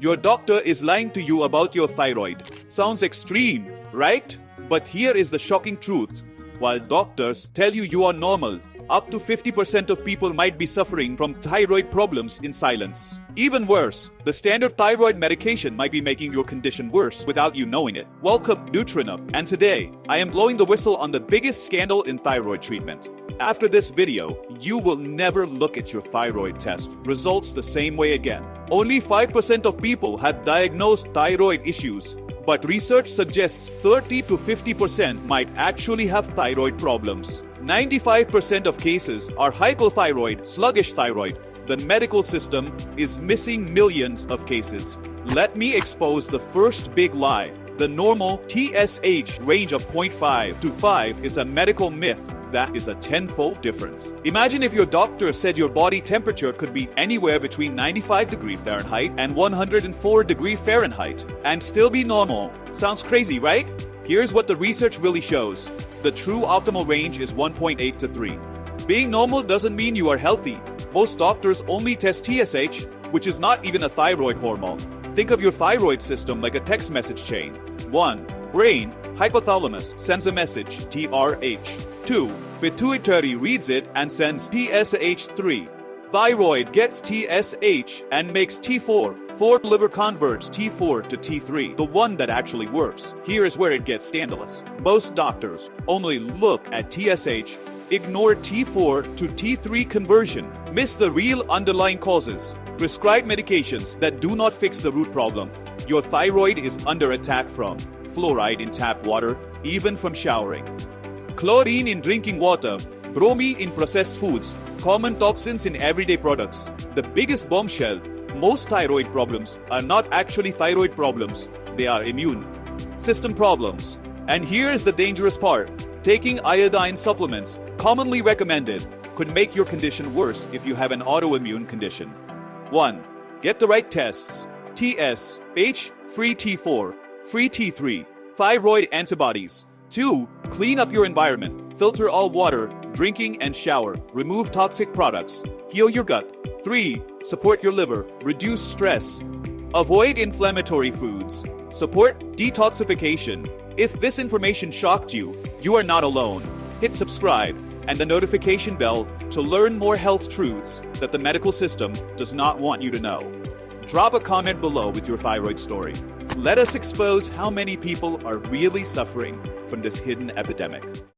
Your doctor is lying to you about your thyroid. Sounds extreme, right? But here is the shocking truth. While doctors tell you you are normal, up to 50% of people might be suffering from thyroid problems in silence. Even worse, the standard thyroid medication might be making your condition worse without you knowing it. Welcome, Nutrinup, and today, I am blowing the whistle on the biggest scandal in thyroid treatment. After this video, you will never look at your thyroid test results the same way again. Only 5% of people had diagnosed thyroid issues, but research suggests 30 to 50% might actually have thyroid problems. 95% of cases are hypothyroid, sluggish thyroid. The medical system is missing millions of cases. Let me expose the first big lie. The normal TSH range of 0.5 to 5 is a medical myth. That is a tenfold difference. Imagine if your doctor said your body temperature could be anywhere between 95 degrees Fahrenheit and 104 degrees Fahrenheit and still be normal. Sounds crazy, right? Here's what the research really shows. The true optimal range is 1.8 to 3. Being normal doesn't mean you are healthy. Most doctors only test TSH, which is not even a thyroid hormone. Think of your thyroid system like a text message chain. 1. Brain, hypothalamus, sends a message, TRH. 2. Pituitary reads it and sends TSH. 3. Thyroid gets TSH and makes T4. 4. Liver converts T4 to T3, the one that actually works. Here is where it gets scandalous. Most doctors only look at TSH, ignore T4 to T3 conversion, miss the real underlying causes, prescribe medications that do not fix the root problem. Your thyroid is under attack from fluoride in tap water, even from showering, chlorine in drinking water, bromine in processed foods, common toxins in everyday products. The biggest bombshell: most thyroid problems are not actually thyroid problems, they are immune system problems. And here's the dangerous part. Taking iodine supplements, commonly recommended, could make your condition worse if you have an autoimmune condition. 1. Get the right tests. TSH, free T4, free T3, thyroid antibodies. 2. Clean up your environment. Filter all water, drinking and shower. Remove toxic products. Heal your gut. 3. Support your liver. Reduce stress. Avoid inflammatory foods. Support detoxification. If this information shocked you, you are not alone. Hit subscribe and the notification bell to learn more health truths that the medical system does not want you to know. Drop a comment below with your thyroid story. Let us expose how many people are really suffering from this hidden epidemic.